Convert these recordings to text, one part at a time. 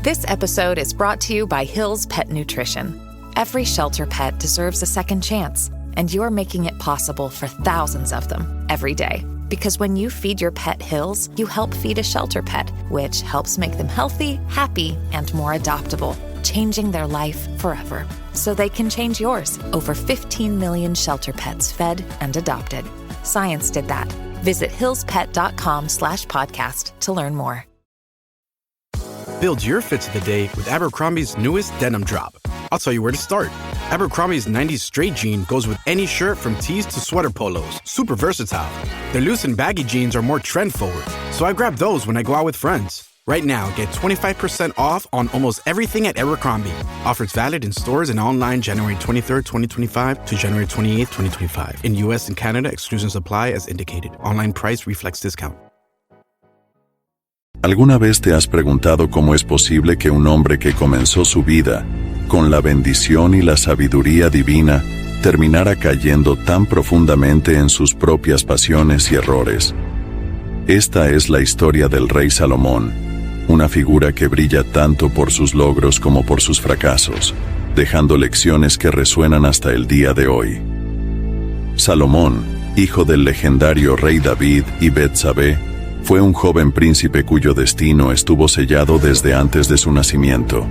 This episode is brought to you by Hill's Pet Nutrition. Every shelter pet deserves a second chance, and you're making it possible for thousands of them every day. Because when you feed your pet Hill's, you help feed a shelter pet, which helps make them healthy, happy, and more adoptable, changing their life forever. So they can change yours. Over 15 million shelter pets fed and adopted. Science did that. Visit hillspet.com/podcast to learn more. Build your fits of the day with Abercrombie's newest denim drop. I'll tell you where to start. Abercrombie's 90s straight jean goes with any shirt from tees to sweater polos. Super versatile. Their loose and baggy jeans are more trend forward, so I grab those when I go out with friends. Right now, get 25% off on almost everything at Abercrombie. Offers valid in stores and online January 23rd, 2025 to January 28th, 2025. In U.S. and Canada, exclusions apply as indicated. Online price reflects discount. ¿Alguna vez te has preguntado cómo es posible que un hombre que comenzó su vida con la bendición y la sabiduría divina terminara cayendo tan profundamente en sus propias pasiones y errores? Esta es la historia del rey Salomón, una figura que brilla tanto por sus logros como por sus fracasos, dejando lecciones que resuenan hasta el día de hoy. Salomón, hijo del legendario rey David y Betsabé, fue un joven príncipe cuyo destino estuvo sellado desde antes de su nacimiento.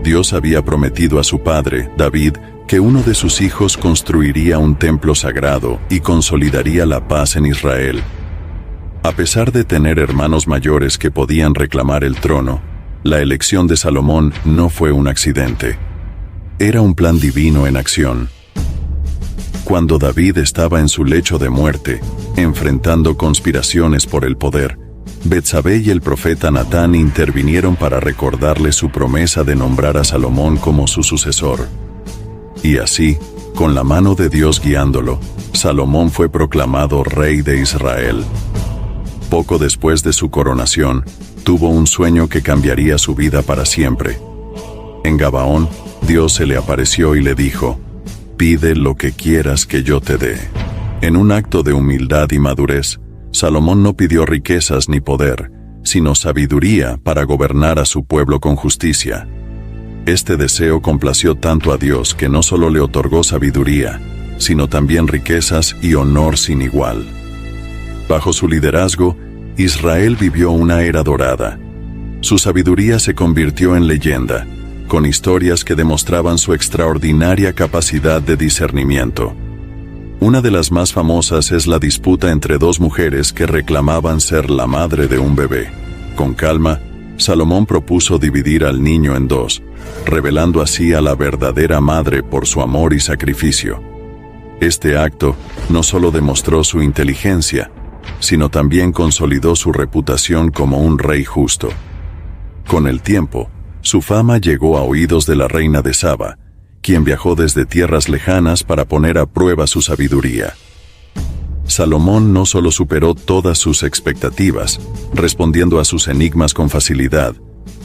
Dios había prometido a su padre, David, que uno de sus hijos construiría un templo sagrado y consolidaría la paz en Israel. A pesar de tener hermanos mayores que podían reclamar el trono, la elección de Salomón no fue un accidente. Era un plan divino en acción. Cuando David estaba en su lecho de muerte, enfrentando conspiraciones por el poder, Betsabé y el profeta Natán intervinieron para recordarle su promesa de nombrar a Salomón como su sucesor. Y así, con la mano de Dios guiándolo, Salomón fue proclamado rey de Israel. Poco después de su coronación, tuvo un sueño que cambiaría su vida para siempre. En Gabaón, Dios se le apareció y le dijo: «Pide lo que quieras que yo te dé». En un acto de humildad y madurez, Salomón no pidió riquezas ni poder, sino sabiduría para gobernar a su pueblo con justicia. Este deseo complació tanto a Dios que no solo le otorgó sabiduría, sino también riquezas y honor sin igual. Bajo su liderazgo, Israel vivió una era dorada. Su sabiduría se convirtió en leyenda, con historias que demostraban su extraordinaria capacidad de discernimiento. Una de las más famosas es la disputa entre dos mujeres que reclamaban ser la madre de un bebé. Con calma, Salomón propuso dividir al niño en dos, revelando así a la verdadera madre por su amor y sacrificio. Este acto no solo demostró su inteligencia, sino también consolidó su reputación como un rey justo. Con el tiempo, su fama llegó a oídos de la reina de Saba, quien viajó desde tierras lejanas para poner a prueba su sabiduría. Salomón no solo superó todas sus expectativas, respondiendo a sus enigmas con facilidad,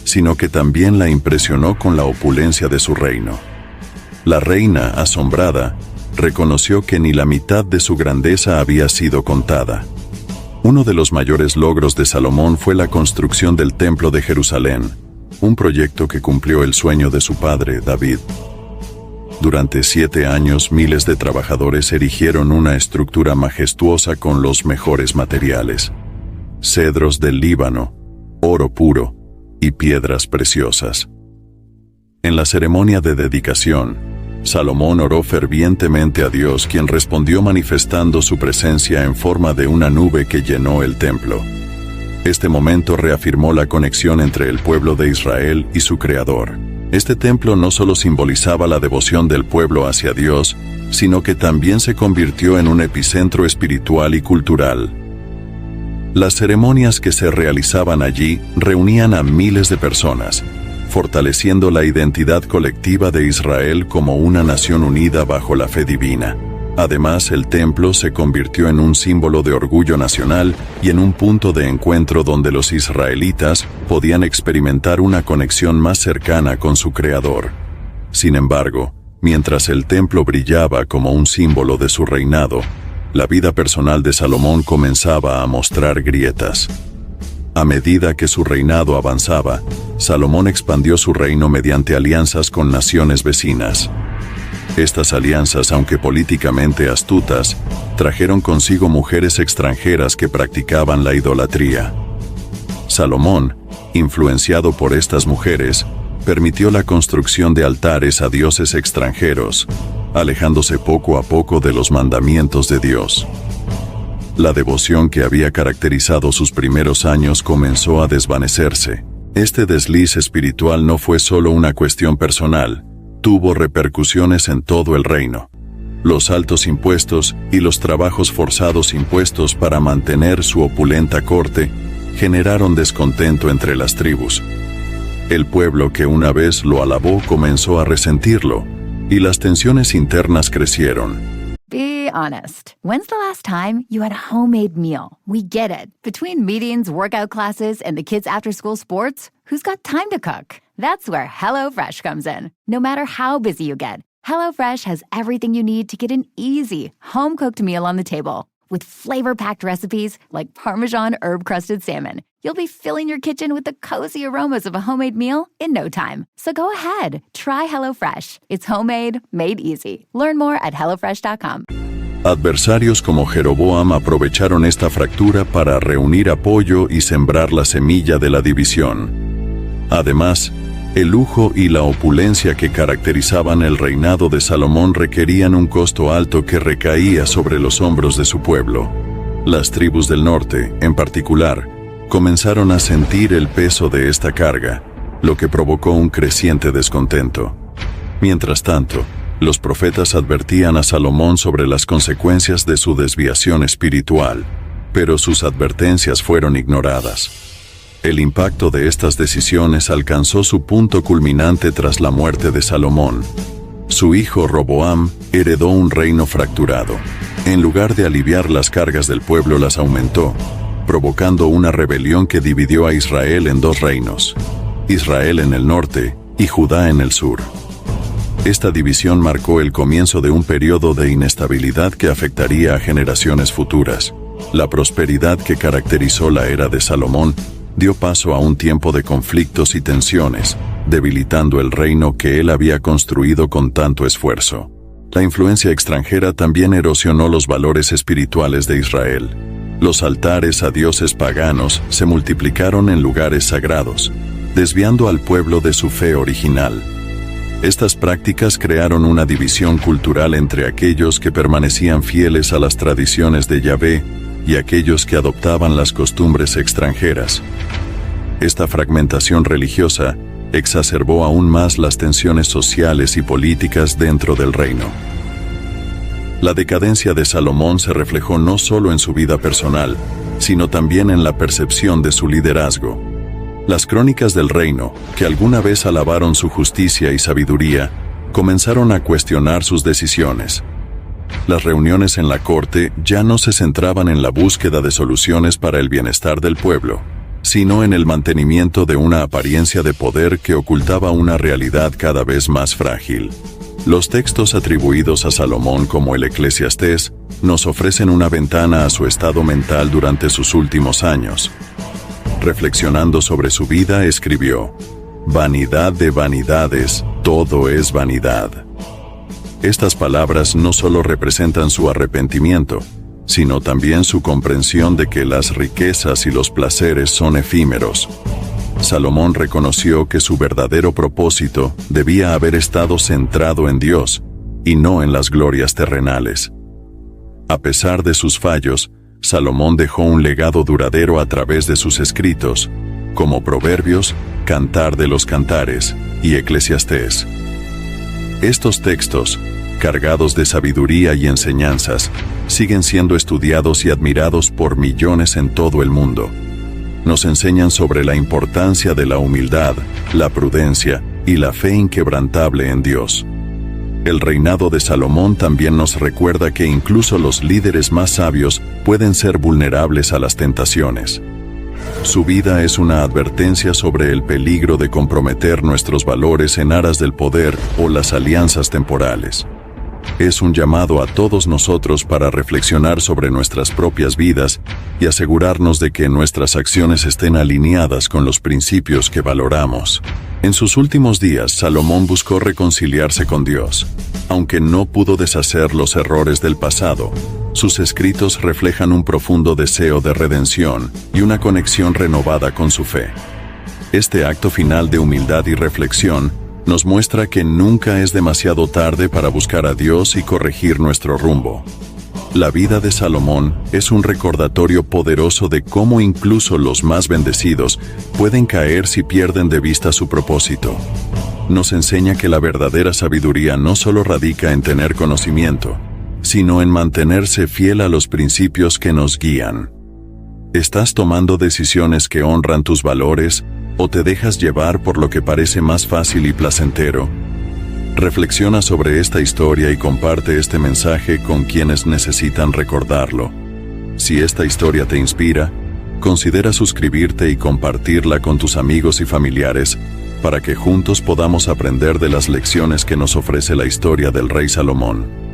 sino que también la impresionó con la opulencia de su reino. La reina, asombrada, reconoció que ni la mitad de su grandeza había sido contada. Uno de los mayores logros de Salomón fue la construcción del Templo de Jerusalén, un proyecto que cumplió el sueño de su padre, David. Durante 7 años, miles de trabajadores erigieron una estructura majestuosa con los mejores materiales: cedros del Líbano, oro puro y piedras preciosas. En la ceremonia de dedicación, Salomón oró fervientemente a Dios, quien respondió manifestando su presencia en forma de una nube que llenó el templo. Este momento reafirmó la conexión entre el pueblo de Israel y su Creador. Este templo no solo simbolizaba la devoción del pueblo hacia Dios, sino que también se convirtió en un epicentro espiritual y cultural. Las ceremonias que se realizaban allí reunían a miles de personas, fortaleciendo la identidad colectiva de Israel como una nación unida bajo la fe divina. Además, el templo se convirtió en un símbolo de orgullo nacional y en un punto de encuentro donde los israelitas podían experimentar una conexión más cercana con su Creador. Sin embargo, mientras el templo brillaba como un símbolo de su reinado, la vida personal de Salomón comenzaba a mostrar grietas. A medida que su reinado avanzaba, Salomón expandió su reino mediante alianzas con naciones vecinas. Estas alianzas, aunque políticamente astutas, trajeron consigo mujeres extranjeras que practicaban la idolatría. Salomón, influenciado por estas mujeres, permitió la construcción de altares a dioses extranjeros, alejándose poco a poco de los mandamientos de Dios. La devoción que había caracterizado sus primeros años comenzó a desvanecerse. Este desliz espiritual no fue solo una cuestión personal, tuvo repercusiones en todo el reino. Los altos impuestos y los trabajos forzados impuestos para mantener su opulenta corte generaron descontento entre las tribus. El pueblo que una vez lo alabó comenzó a resentirlo, y las tensiones internas crecieron. Be honest. When's the last time you had a homemade meal? We get it. Between meetings, workout classes, and the kids' after-school sports, who's got time to cook? That's where HelloFresh comes in. No matter how busy you get, HelloFresh has everything you need to get an easy, home-cooked meal on the table. With flavor-packed recipes like Parmesan herb-crusted salmon, you'll be filling your kitchen with the cozy aromas of a homemade meal in no time. So go ahead, try HelloFresh. It's homemade, made easy. Learn more at HelloFresh.com. Adversarios como Jeroboam aprovecharon esta fractura para reunir apoyo y sembrar la semilla de la división. Además, el lujo y la opulencia que caracterizaban el reinado de Salomón requerían un costo alto que recaía sobre los hombros de su pueblo. Las tribus del norte, en particular, comenzaron a sentir el peso de esta carga, lo que provocó un creciente descontento. Mientras tanto, los profetas advertían a Salomón sobre las consecuencias de su desviación espiritual, pero sus advertencias fueron ignoradas. El impacto de estas decisiones alcanzó su punto culminante tras la muerte de Salomón. Su hijo Roboam heredó un reino fracturado. En lugar de aliviar las cargas del pueblo, las aumentó, provocando una rebelión que dividió a Israel en dos reinos: Israel en el norte y Judá en el sur. Esta división marcó el comienzo de un periodo de inestabilidad que afectaría a generaciones futuras. La prosperidad que caracterizó la era de Salomón dio paso a un tiempo de conflictos y tensiones, debilitando el reino que él había construido con tanto esfuerzo. La influencia extranjera también erosionó los valores espirituales de Israel. Los altares a dioses paganos se multiplicaron en lugares sagrados, desviando al pueblo de su fe original. Estas prácticas crearon una división cultural entre aquellos que permanecían fieles a las tradiciones de Yahvé y aquellos que adoptaban las costumbres extranjeras. Esta fragmentación religiosa exacerbó aún más las tensiones sociales y políticas dentro del reino. La decadencia de Salomón se reflejó no solo en su vida personal, sino también en la percepción de su liderazgo. Las crónicas del reino, que alguna vez alabaron su justicia y sabiduría, comenzaron a cuestionar sus decisiones. Las reuniones en la corte ya no se centraban en la búsqueda de soluciones para el bienestar del pueblo, sino en el mantenimiento de una apariencia de poder que ocultaba una realidad cada vez más frágil. Los textos atribuidos a Salomón, como el Eclesiastés, nos ofrecen una ventana a su estado mental durante sus últimos años. Reflexionando sobre su vida, escribió: «Vanidad de vanidades, todo es vanidad». Estas palabras no solo representan su arrepentimiento, sino también su comprensión de que las riquezas y los placeres son efímeros. Salomón reconoció que su verdadero propósito debía haber estado centrado en Dios y no en las glorias terrenales. A pesar de sus fallos, Salomón dejó un legado duradero a través de sus escritos, como Proverbios, Cantar de los Cantares y Eclesiastés. Estos textos, cargados de sabiduría y enseñanzas, siguen siendo estudiados y admirados por millones en todo el mundo. Nos enseñan sobre la importancia de la humildad, la prudencia y la fe inquebrantable en Dios. El reinado de Salomón también nos recuerda que incluso los líderes más sabios pueden ser vulnerables a las tentaciones. Su vida es una advertencia sobre el peligro de comprometer nuestros valores en aras del poder o las alianzas temporales. es un llamado a todos nosotros para reflexionar sobre nuestras propias vidas y asegurarnos de que nuestras acciones estén alineadas con los principios que valoramos. En sus últimos días, Salomón buscó reconciliarse con Dios. Aunque no pudo deshacer los errores del pasado, sus escritos reflejan un profundo deseo de redención y una conexión renovada con su fe. Este acto final de humildad y reflexión nos muestra que nunca es demasiado tarde para buscar a Dios y corregir nuestro rumbo. La vida de Salomón es un recordatorio poderoso de cómo incluso los más bendecidos pueden caer si pierden de vista su propósito. Nos enseña que la verdadera sabiduría no solo radica en tener conocimiento, sino en mantenerse fiel a los principios que nos guían. ¿Estás tomando decisiones que honran tus valores o te dejas llevar por lo que parece más fácil y placentero? Reflexiona sobre esta historia y comparte este mensaje con quienes necesitan recordarlo. Si esta historia te inspira, considera suscribirte y compartirla con tus amigos y familiares para que juntos podamos aprender de las lecciones que nos ofrece la historia del rey Salomón.